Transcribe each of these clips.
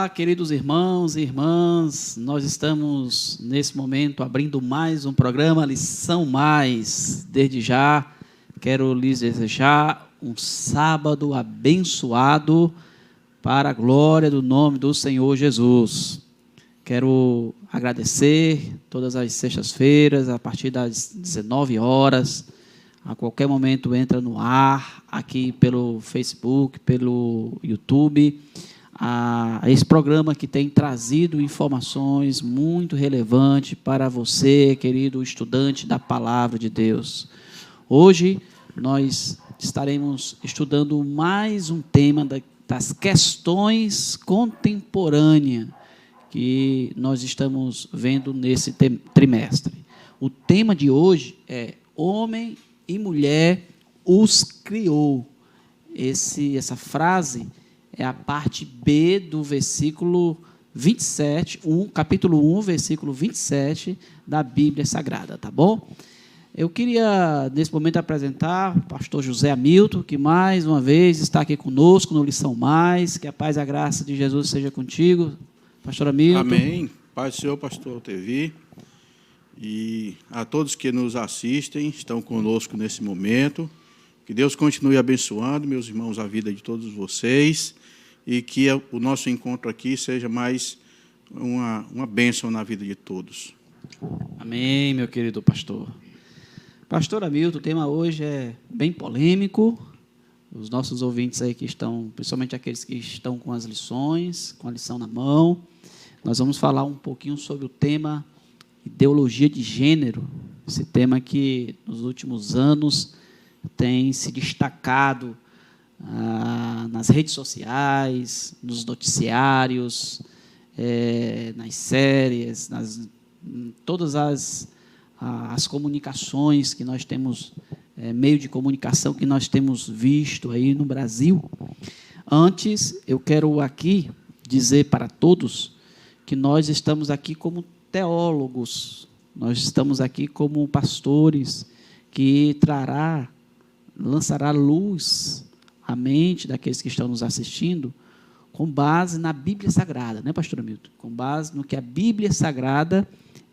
Olá, queridos irmãos e irmãs, nós estamos nesse momento abrindo mais um programa Lição Mais. Desde já, quero lhes desejar um sábado abençoado para a glória do nome do Senhor Jesus. Quero agradecer todas as sextas-feiras, a partir das 19 horas, a qualquer momento entra no ar, aqui pelo Facebook, pelo YouTube, esse programa que tem trazido informações muito relevantes para você, querido estudante da Palavra de Deus. Hoje, nós estaremos estudando mais um tema das questões contemporâneas que nós estamos vendo nesse trimestre. O tema de hoje é Homem e Mulher os criou. Essa frase é a parte B do versículo 27, capítulo 1, versículo 27 da Bíblia Sagrada, tá bom? Eu queria, nesse momento, apresentar o pastor José Hamilton, que mais uma vez está aqui conosco no Lição Mais. Que a paz e a graça de Jesus seja contigo, pastor Hamilton. Amém. Paz do Senhor, pastor Tevi. E a todos que nos assistem, estão conosco nesse momento. Que Deus continue abençoando, meus irmãos, a vida de todos vocês. E que o nosso encontro aqui seja mais uma bênção na vida de todos. Amém, meu querido pastor. Pastor Hamilton, o tema hoje é bem polêmico. Os nossos ouvintes aí que estão, principalmente aqueles que estão com as lições, com a lição na mão, nós vamos falar um pouquinho sobre o tema ideologia de gênero. Esse tema que, nos últimos anos, tem se destacado nas redes sociais, nos noticiários, nas séries, todas as comunicações que nós temos, meio de comunicação que nós temos visto aí no Brasil. Antes, eu quero aqui dizer para todos que nós estamos aqui como teólogos, nós estamos aqui como pastores que lançará luz à mente daqueles que estão nos assistindo, com base na Bíblia Sagrada, né, pastor Hamilton? Com base no que a Bíblia Sagrada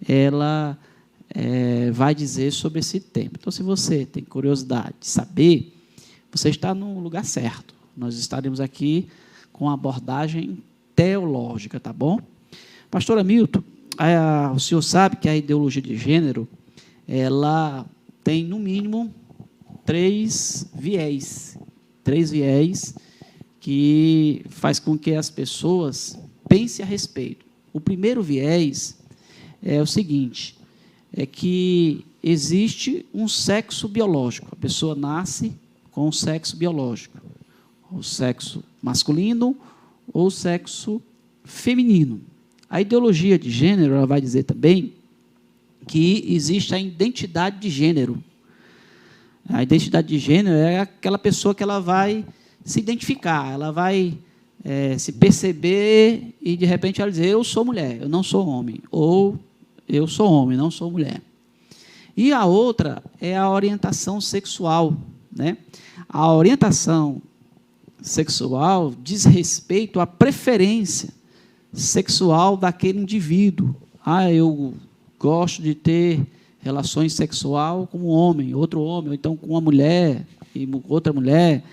ela vai dizer sobre esse tema. Então, se você tem curiosidade de saber, você está no lugar certo. Nós estaremos aqui com a abordagem teológica, tá bom? Pastor Hamilton, o senhor sabe que a ideologia de gênero, ela tem, no mínimo, três viés que faz com que as pessoas pensem a respeito. O primeiro viés é o seguinte, é que existe um sexo biológico. A pessoa nasce com um sexo biológico, o sexo masculino ou o sexo feminino. A ideologia de gênero, ela vai dizer também que existe a identidade de gênero. A identidade de gênero é aquela pessoa que ela vai se identificar, ela vai se perceber e, de repente, ela dizer, eu sou mulher, eu não sou homem, ou eu sou homem, não sou mulher. E a outra é a orientação sexual, né? A orientação sexual diz respeito à preferência sexual daquele indivíduo. Eu gosto de ter relações sexual com um homem, outro homem, ou então com uma mulher e outra mulher.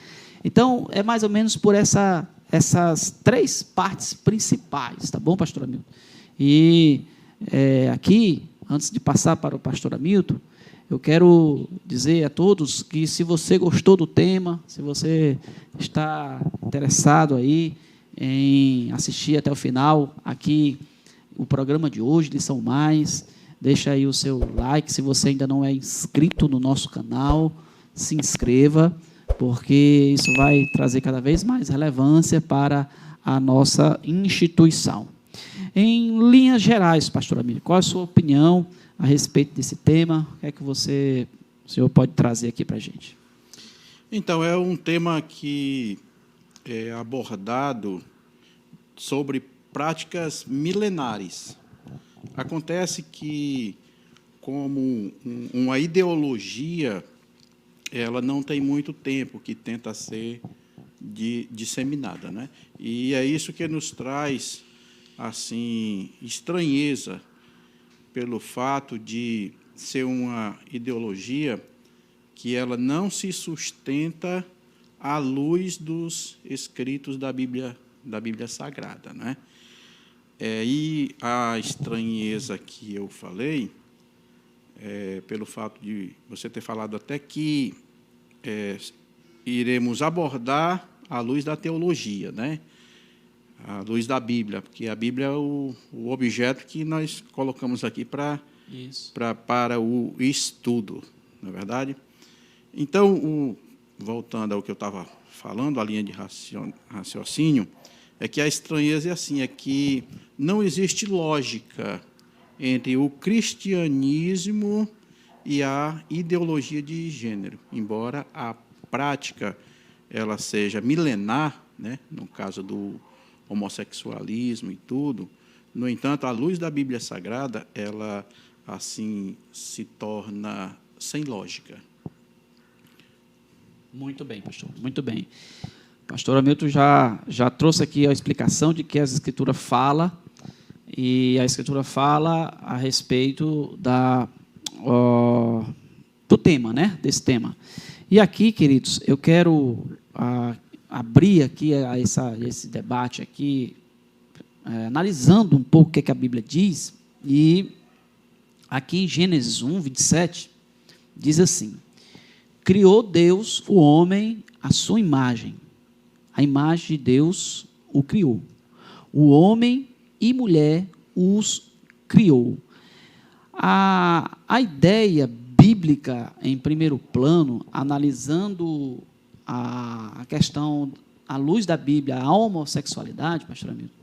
Então, é mais ou menos por essas três partes principais, tá bom, pastor Hamilton? E aqui, antes de passar para o pastor Hamilton, eu quero dizer a todos que, se você gostou do tema, se você está interessado aí em assistir até o final, aqui, o programa de hoje, Lição Mais, deixa aí o seu like. Se você ainda não é inscrito no nosso canal, se inscreva, porque isso vai trazer cada vez mais relevância para a nossa instituição. Em linhas gerais, pastor Hamilton, qual a sua opinião a respeito desse tema? O que é que o senhor pode trazer aqui para a gente? Então, é um tema que é abordado sobre práticas milenares. Acontece que, como uma ideologia, ela não tem muito tempo que tenta ser disseminada, né? E é isso que nos traz assim, estranheza pelo fato de ser uma ideologia que ela não se sustenta à luz dos escritos da Bíblia Sagrada, né? E a estranheza que eu falei, pelo fato de você ter falado até que iremos abordar à luz da teologia, né? À luz da Bíblia, porque a Bíblia é o objeto que nós colocamos aqui para o estudo, não é verdade? Então, voltando ao que eu estava falando, a linha de raciocínio, é que a estranheza é assim, é que não existe lógica entre o cristianismo e a ideologia de gênero, embora a prática ela seja milenar, né, no caso do homossexualismo e tudo. No entanto, à luz da Bíblia Sagrada, ela assim se torna sem lógica. Muito bem, pastor, muito bem. Pastor Hamilton já trouxe aqui a explicação de que a Escritura fala, e a Escritura fala a respeito do tema, né, desse tema. E aqui, queridos, eu quero abrir aqui esse debate aqui, analisando um pouco o que a Bíblia diz, e aqui em Gênesis 1, 27, diz assim: criou Deus o homem à sua imagem, a imagem de Deus o criou, o homem e mulher os criou. A ideia bíblica, em primeiro plano, analisando a questão, à luz da Bíblia, a homossexualidade, pastor Hamilton,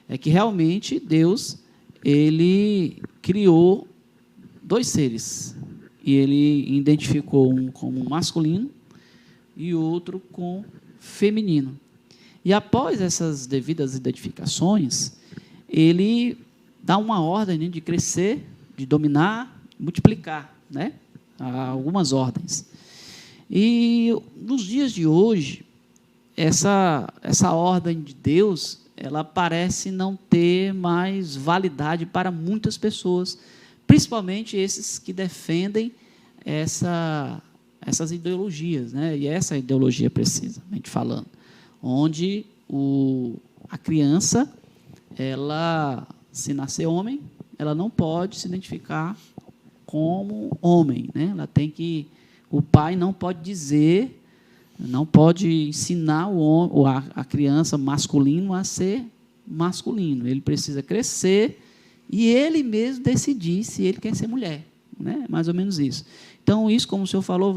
é que realmente Deus, ele criou dois seres, e ele identificou um como masculino e outro com feminino. E após essas devidas identificações, ele dá uma ordem de crescer, de dominar, multiplicar, né? Há algumas ordens. E nos dias de hoje, essa ordem de Deus, ela parece não ter mais validade para muitas pessoas, principalmente esses que defendem essas ideologias, né? E essa ideologia, precisamente falando, onde a criança, ela, se nascer homem, ela não pode se identificar como homem, né? Ela tem que, o pai não pode dizer, não pode ensinar a criança masculino a ser masculino. Ele precisa crescer e ele mesmo decidir se ele quer ser mulher, né? Mais ou menos isso. Então, isso, como o senhor falou,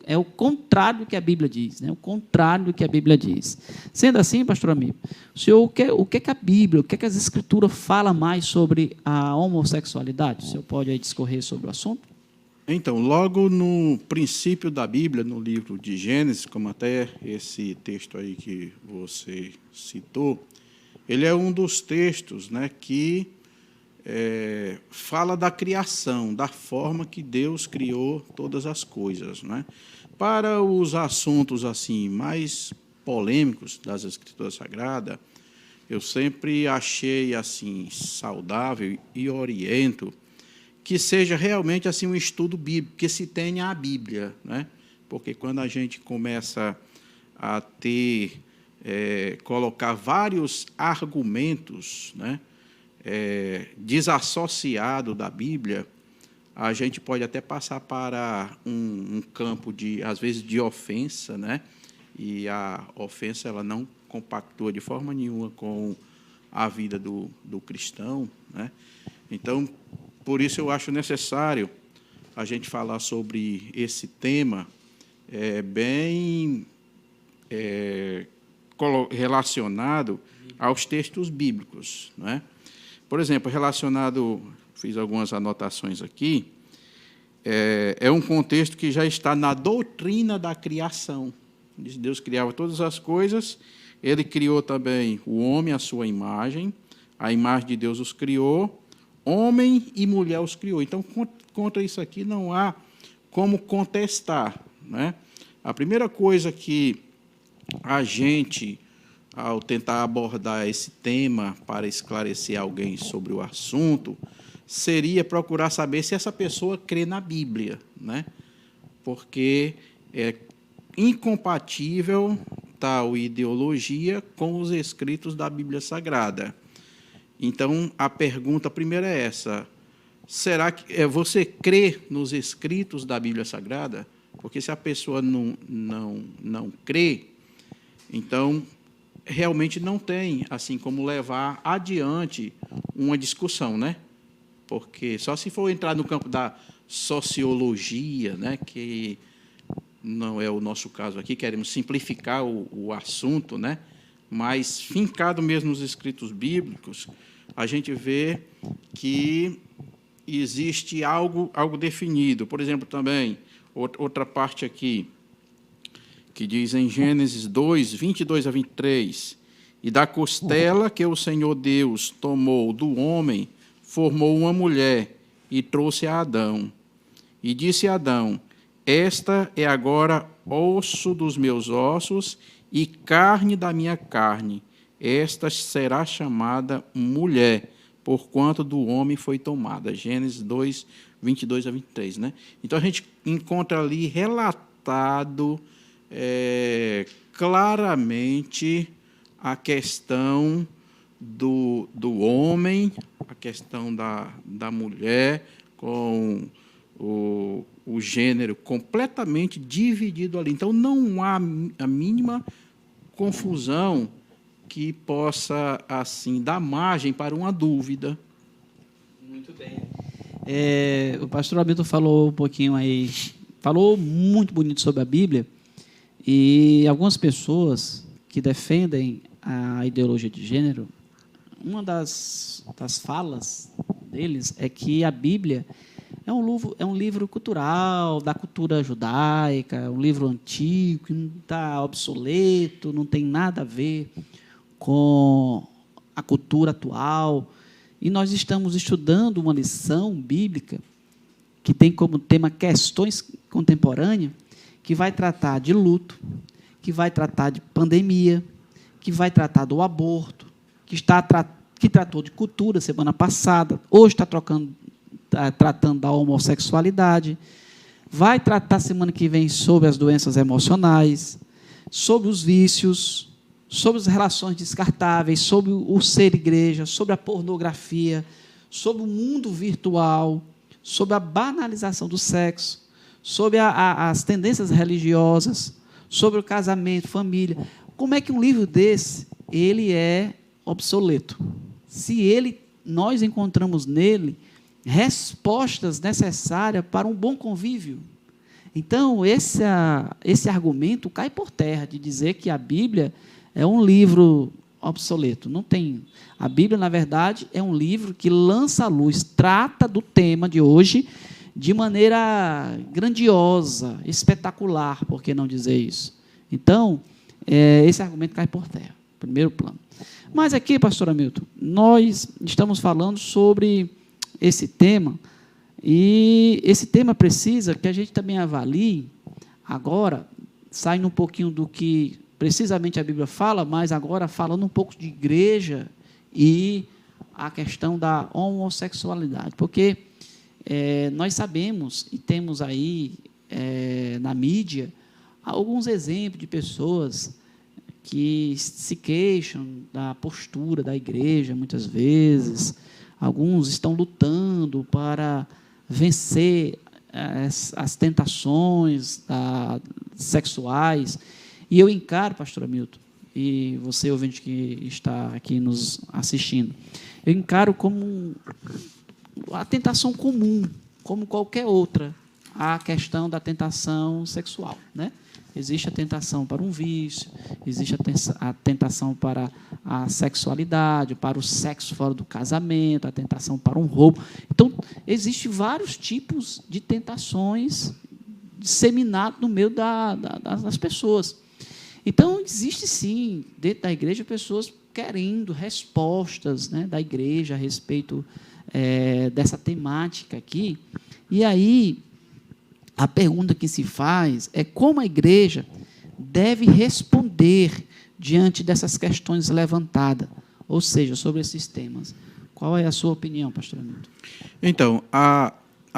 é o contrário do que a Bíblia diz, né? O contrário do que a Bíblia diz. Sendo assim, pastor amigo, o senhor, o que a Bíblia, o que as Escrituras falam mais sobre a homossexualidade? O senhor pode aí discorrer sobre o assunto? Então, logo no princípio da Bíblia, no livro de Gênesis, como até esse texto aí que você citou, ele é um dos textos, né, que fala da criação, da forma que Deus criou todas as coisas, né? Para os assuntos assim mais polêmicos das Escrituras Sagradas, eu sempre achei assim saudável e oriento que seja realmente assim um estudo bíblico, que se tenha a Bíblia, né? Porque quando a gente começa a colocar vários argumentos, né, desassociado da Bíblia, a gente pode até passar para um campo de, às vezes, de ofensa, né? E a ofensa ela não compactua de forma nenhuma com a vida do cristão, né? Então, por isso eu acho necessário a gente falar sobre esse tema bem relacionado aos textos bíblicos, né? Por exemplo, relacionado, fiz algumas anotações aqui, é um contexto que já está na doutrina da criação. Deus criava todas as coisas, ele criou também o homem à sua imagem, a imagem de Deus os criou, homem e mulher os criou. Então, contra isso aqui não há como contestar, né? A primeira coisa que a gente ao tentar abordar esse tema para esclarecer alguém sobre o assunto, seria procurar saber se essa pessoa crê na Bíblia, né? Porque é incompatível tal ideologia com os escritos da Bíblia Sagrada. Então, a pergunta primeira é essa: será que você crê nos escritos da Bíblia Sagrada? Porque se a pessoa não crê, então realmente não tem assim como levar adiante uma discussão, né? Porque só se for entrar no campo da sociologia, né, que não é o nosso caso aqui, queremos simplificar o assunto, né? Mas fincado mesmo nos escritos bíblicos, a gente vê que existe algo definido. Por exemplo, também, outra parte aqui, que diz em Gênesis 2, 22 a 23, e da costela que o Senhor Deus tomou do homem, formou uma mulher e trouxe a Adão. E disse a Adão: esta é agora osso dos meus ossos e carne da minha carne. Esta será chamada mulher, porquanto do homem foi tomada. Gênesis 2, 22 a 23. Né? Então, a gente encontra ali relatado claramente a questão do homem, a questão da mulher, com o gênero completamente dividido ali. Então, não há a mínima confusão que possa, assim, dar margem para uma dúvida. Muito bem. O pastor Hamilton falou um pouquinho aí, falou muito bonito sobre a Bíblia, e algumas pessoas que defendem a ideologia de gênero, uma das falas deles é que a Bíblia é um livro cultural, da cultura judaica, um livro antigo, que não está obsoleto, não tem nada a ver com a cultura atual. E nós estamos estudando uma lição bíblica que tem como tema questões contemporâneas, que vai tratar de luto, que vai tratar de pandemia, que vai tratar do aborto, que tratou de cultura semana passada, hoje está tratando da homossexualidade, vai tratar semana que vem sobre as doenças emocionais, sobre os vícios, sobre as relações descartáveis, sobre o ser igreja, sobre a pornografia, sobre o mundo virtual, sobre a banalização do sexo, sobre as tendências religiosas, sobre o casamento, família. Como é que um livro desse ele é obsoleto? Se nós encontramos nele respostas necessárias para um bom convívio. Então, esse argumento cai por terra de dizer que a Bíblia é um livro obsoleto. Não tem. A Bíblia, na verdade, é um livro que lança à luz, trata do tema de hoje de maneira grandiosa, espetacular, por que não dizer isso? Então, esse argumento cai por terra, primeiro plano. Mas aqui, pastor Hamilton, nós estamos falando sobre esse tema, e esse tema precisa que a gente também avalie, agora, saindo um pouquinho do que precisamente a Bíblia fala, mas agora falando um pouco de igreja e a questão da homossexualidade, porque nós sabemos e temos aí na mídia alguns exemplos de pessoas que se queixam da postura da igreja, muitas vezes. Alguns estão lutando para vencer as tentações sexuais. E eu encaro, pastor Hamilton, e você, ouvinte que está aqui nos assistindo, eu encaro como a tentação comum, como qualquer outra, a questão da tentação sexual, né? Existe a tentação para um vício, existe a tentação para a sexualidade, para o sexo fora do casamento, a tentação para um roubo. Então, existem vários tipos de tentações disseminadas no meio das pessoas. Então, existe, sim, dentro da igreja, pessoas querendo respostas, né, da igreja a respeito dessa temática aqui. E aí, a pergunta que se faz é como a igreja deve responder diante dessas questões levantadas, ou seja, sobre esses temas. Qual é a sua opinião, pastor Hamilton? Então, a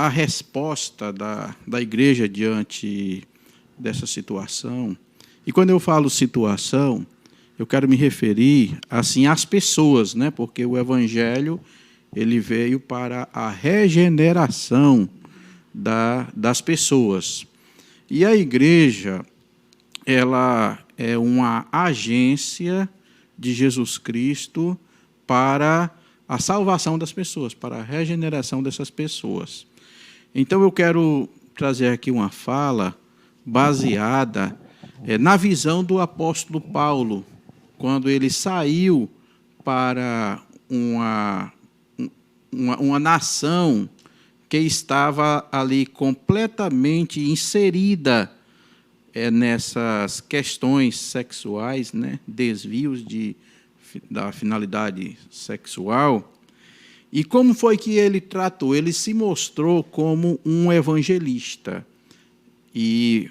resposta da igreja diante dessa situação, e quando eu falo situação, eu quero me referir assim às pessoas, né? Porque o evangelho ele veio para a regeneração das pessoas. E a igreja, ela é uma agência de Jesus Cristo para a salvação das pessoas, para a regeneração dessas pessoas. Então, eu quero trazer aqui uma fala baseada na visão do apóstolo Paulo, quando ele saiu para uma nação que estava ali completamente inserida nessas questões sexuais, né, desvios da finalidade sexual. E como foi que ele tratou? Ele se mostrou como um evangelista. E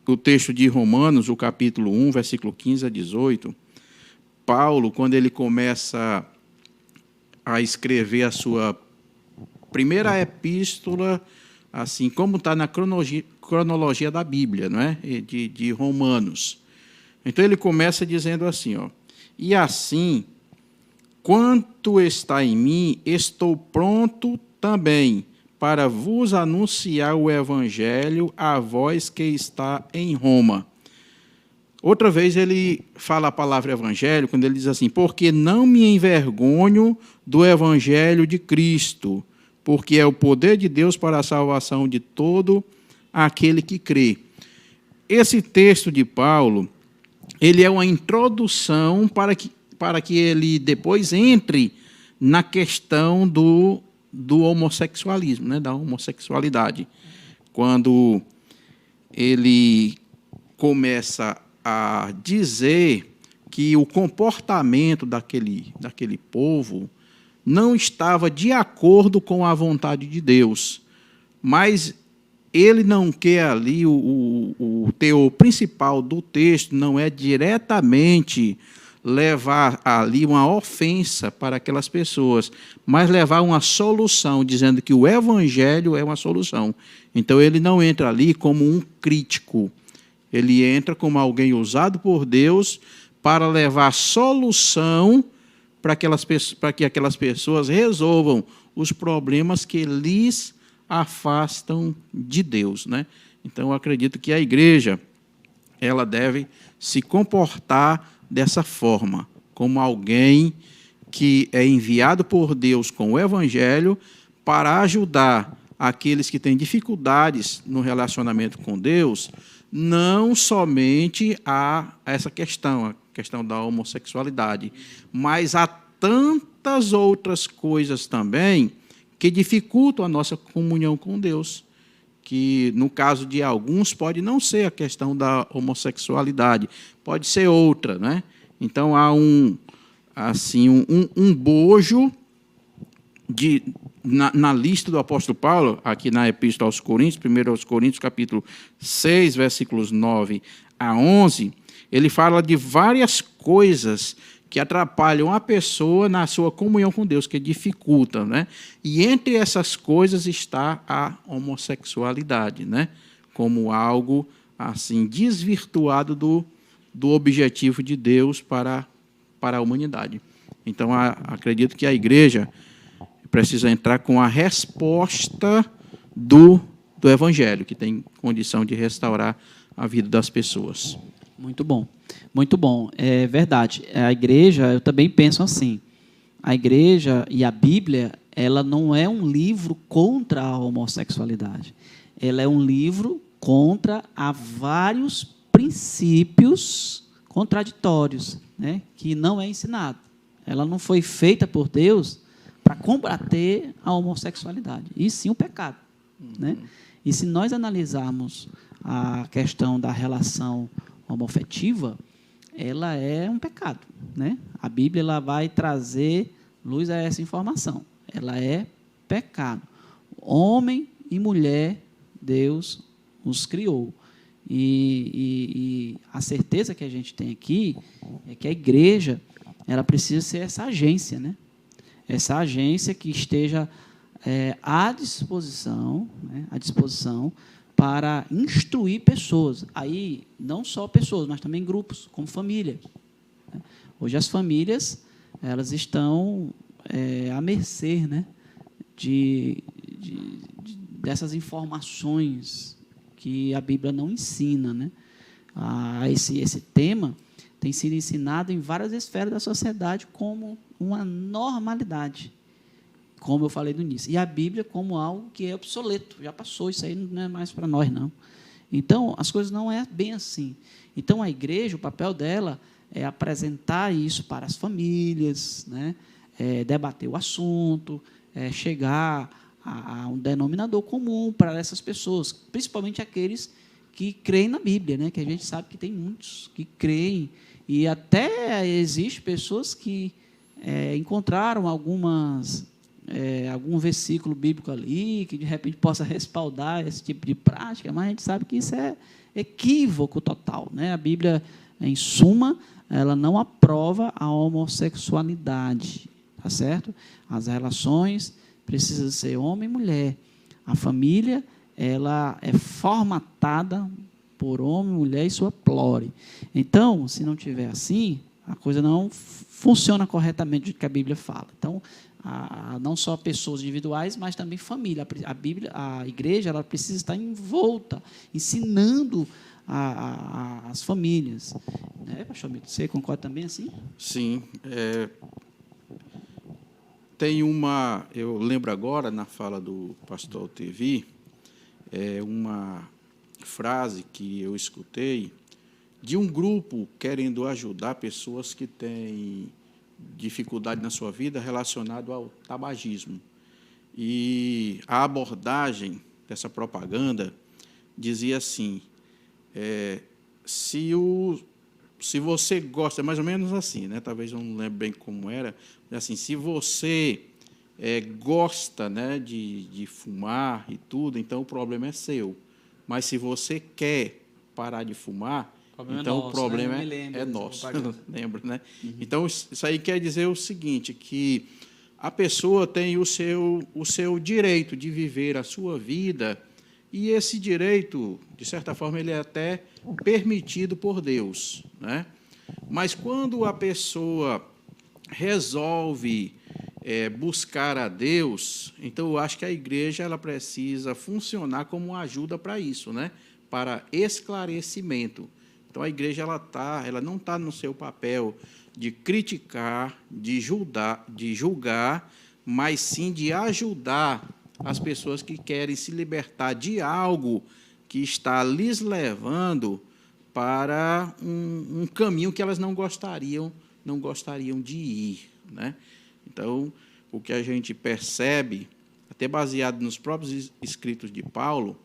o texto de Romanos, o capítulo 1, versículo 15 a 18, Paulo, quando ele começa a escrever a sua primeira epístola, assim como está na cronologia da Bíblia, não é? de Romanos. Então, ele começa dizendo assim, ó, e assim, quanto está em mim, estou pronto também para vos anunciar o evangelho a vós que está em Roma. Outra vez ele fala a palavra evangelho, quando ele diz assim, porque não me envergonho do evangelho de Cristo, porque é o poder de Deus para a salvação de todo aquele que crê. Esse texto de Paulo, ele é uma introdução para que ele depois entre na questão do homossexualismo, né, da homossexualidade. Quando ele começa a dizer que o comportamento daquele povo não estava de acordo com a vontade de Deus, mas ele não quer ali, o teor principal do texto não é diretamente levar ali uma ofensa para aquelas pessoas, mas levar uma solução, dizendo que o evangelho é uma solução. Então, ele não entra ali como um crítico, ele entra como alguém usado por Deus para levar solução para que aquelas pessoas resolvam os problemas que lhes afastam de Deus, né? Então, eu acredito que a igreja ela deve se comportar dessa forma, como alguém que é enviado por Deus com o evangelho para ajudar aqueles que têm dificuldades no relacionamento com Deus, não somente a essa questão, a questão da homossexualidade, mas há tantas outras coisas também que dificultam a nossa comunhão com Deus, que, no caso de alguns, pode não ser a questão da homossexualidade, pode ser outra, né? Então, há um bojo na lista do apóstolo Paulo, aqui na Epístola aos Coríntios, 1 aos Coríntios, capítulo 6, versículos 9 a 11, ele fala de várias coisas que atrapalham a pessoa na sua comunhão com Deus, que dificultam, né? E entre essas coisas está a homossexualidade, né? Como algo assim desvirtuado do objetivo de Deus para a humanidade. Então, acredito que a igreja precisa entrar com a resposta do evangelho, que tem condição de restaurar a vida das pessoas. Muito bom, muito bom. É verdade. A igreja, eu também penso assim, a igreja e a Bíblia, ela não é um livro contra a homossexualidade. Ela é um livro contra vários princípios contraditórios, né, que não é ensinado. Ela não foi feita por Deus para combater a homossexualidade, e sim o pecado. Né? E se nós analisarmos a questão da relação homoafetiva, ela é um pecado. Né? A Bíblia ela vai trazer luz a essa informação. Ela é pecado. Homem e mulher, Deus os criou. E a certeza que a gente tem aqui é que a igreja ela precisa ser essa agência, né? Essa agência que esteja à disposição, né? À disposição para instruir pessoas. Aí, não só pessoas, mas também grupos, como família. Hoje as famílias elas estão à mercê, né? Dessas informações que a Bíblia não ensina, né? Esse tema tem sido ensinado em várias esferas da sociedade como uma normalidade, como eu falei no início. E a Bíblia como algo que é obsoleto, já passou, isso aí não é mais para nós, não. Então, as coisas não é bem assim. Então, a igreja, o papel dela é apresentar isso para as famílias, né? Debater o assunto, chegar a um denominador comum para essas pessoas, principalmente aqueles que creem na Bíblia, né? Que a gente sabe que tem muitos que creem, e até existem pessoas que encontraram algum versículo bíblico ali, que de repente possa respaldar esse tipo de prática, mas a gente sabe que isso é equívoco total, né? A Bíblia, em suma, ela não aprova a homossexualidade, tá certo? As relações precisam ser homem e mulher. A família ela é formatada por homem, mulher e sua prole. Então, se não tiver assim, a coisa não funciona corretamente do que a Bíblia fala. Então, não só pessoas individuais, mas também família. A igreja ela precisa estar envolta, ensinando as famílias. Pastor Milton, você concorda também assim? Sim. Eu lembro agora, na fala do pastor Tevi, uma frase que eu escutei de um grupo querendo ajudar pessoas que têm dificuldade na sua vida relacionado ao tabagismo. E a abordagem dessa propaganda dizia assim, se você gosta, mais ou menos assim, né? Talvez eu não lembre bem como era, assim, se você gosta, né, de fumar e tudo, então o problema é seu. Mas se você quer parar de fumar, então o problema é nosso. Lembra, né? Uhum. Então, isso aí quer dizer o seguinte, que a pessoa tem o seu direito de viver a sua vida, e esse direito, de certa forma, ele é até permitido por Deus, né? Mas quando a pessoa resolve buscar a Deus, então eu acho que a igreja ela precisa funcionar como uma ajuda para isso, né? Para esclarecimento. Então a igreja ela não está no seu papel de criticar, de julgar, mas sim de ajudar as pessoas que querem se libertar de algo que está lhes levando para um caminho que elas não gostariam de ir, né? Então, o que a gente percebe, até baseado nos próprios escritos de Paulo,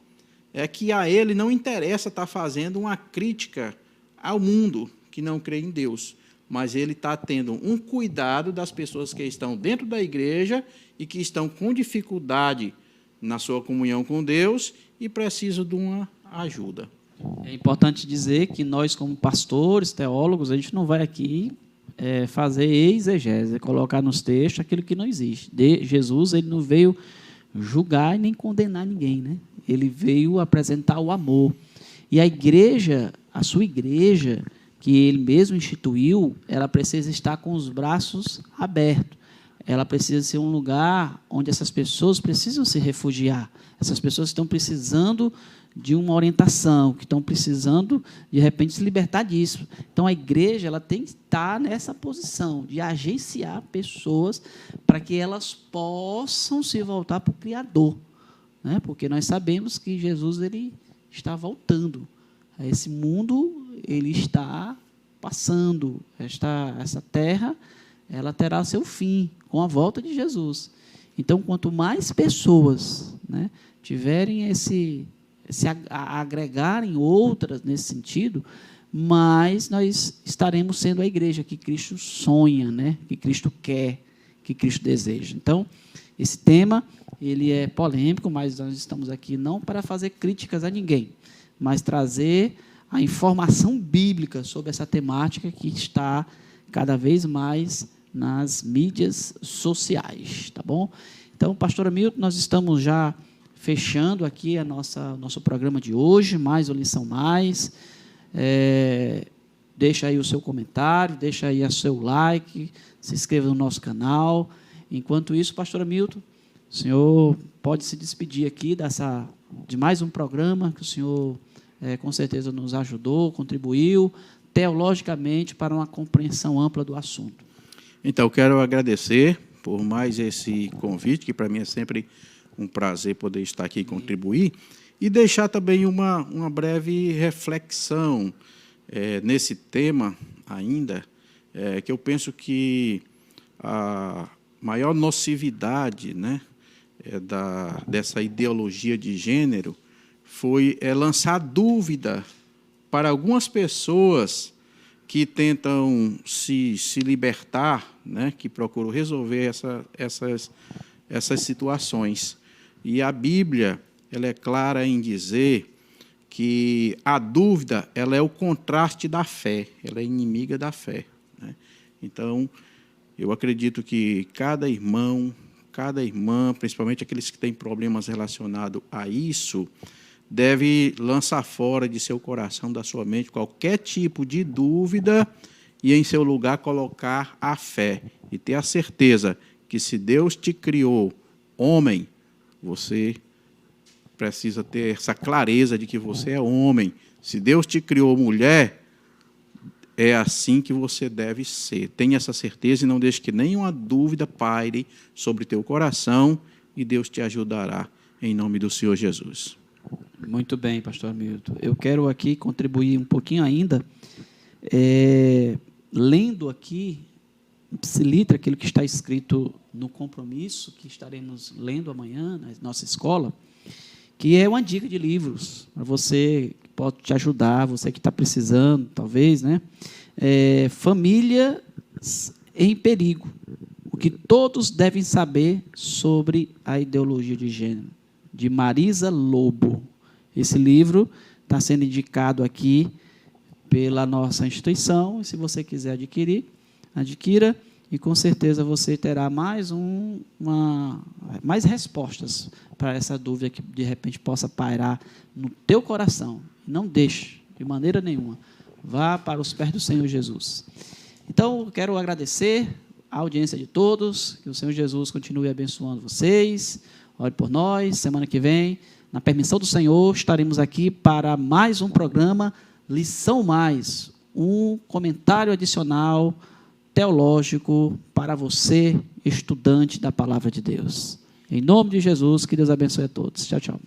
é que a ele não interessa estar fazendo uma crítica ao mundo que não crê em Deus, mas ele está tendo um cuidado das pessoas que estão dentro da igreja e que estão com dificuldade na sua comunhão com Deus e precisam de uma ajuda. É importante dizer que nós, como pastores, teólogos, a gente não vai aqui fazer exegese, colocar nos textos aquilo que não existe. Jesus ele não veio julgar e nem condenar ninguém, né? Ele veio apresentar o amor. E a igreja, a sua igreja, que ele mesmo instituiu, ela precisa estar com os braços abertos. Ela precisa ser um lugar onde essas pessoas precisam se refugiar. Essas pessoas estão precisando de uma orientação, que estão precisando, de repente, se libertar disso. Então, a igreja ela tem que estar nessa posição de agenciar pessoas para que elas possam se voltar para o Criador, né? Porque nós sabemos que Jesus ele está voltando. Esse mundo ele está passando. Essa terra ela terá seu fim com a volta de Jesus. Então, quanto mais pessoas, né, tiverem se agregarem outras nesse sentido, mais nós estaremos sendo a igreja que Cristo sonha, né, que Cristo quer, que Cristo deseja. Então, esse tema ele é polêmico, mas nós estamos aqui não para fazer críticas a ninguém, mas trazer a informação bíblica sobre essa temática que está cada vez mais nas mídias sociais, tá bom? Então, pastor Hamilton, nós estamos já fechando aqui nosso programa de hoje, mais uma lição mais. Deixa aí o seu comentário, deixa aí o seu like, se inscreva no nosso canal. Enquanto isso, pastor Hamilton, o senhor pode se despedir aqui de mais um programa que o senhor, com certeza, nos ajudou, contribuiu teologicamente para uma compreensão ampla do assunto. Então, quero agradecer por mais esse convite, que para mim é sempre um prazer poder estar aqui e contribuir, e deixar também uma breve reflexão nesse tema ainda, que eu penso que a maior nocividade, né, dessa ideologia de gênero foi lançar dúvida para algumas pessoas que tentam se libertar, né, que procuram resolver essas situações. E a Bíblia, ela é clara em dizer que a dúvida, ela é o contraste da fé, ela é inimiga da fé, né? Então, eu acredito que cada irmão, cada irmã, principalmente aqueles que têm problemas relacionados a isso, deve lançar fora de seu coração, da sua mente, qualquer tipo de dúvida e, em seu lugar, colocar a fé. E ter a certeza que, se Deus te criou homem, você precisa ter essa clareza de que você é homem. Se Deus te criou mulher, é assim que você deve ser. Tenha essa certeza e não deixe que nenhuma dúvida paire sobre teu coração, e Deus te ajudará, em nome do Senhor Jesus. Muito bem, pastor Hamilton. Eu quero aqui contribuir um pouquinho ainda, lendo aqui, ipsiliter, aquilo que está escrito no compromisso, que estaremos lendo amanhã na nossa escola, que é uma dica de livros, para você, que pode te ajudar, você que está precisando, talvez, né? Famílias em Perigo, o que todos devem saber sobre a ideologia de gênero, de Marisa Lobo. Esse livro está sendo indicado aqui pela nossa instituição, e se você quiser adquirir, adquira, e com certeza você terá mais respostas para essa dúvida que de repente possa pairar no teu coração. Não deixe, de maneira nenhuma. Vá para os pés do Senhor Jesus. Então, quero agradecer a audiência de todos, que o Senhor Jesus continue abençoando vocês. Ore por nós. Semana que vem, na permissão do Senhor, estaremos aqui para mais um programa Lição Mais, um comentário adicional teológico para você, estudante da Palavra de Deus. Em nome de Jesus, que Deus abençoe a todos. Tchau, tchau.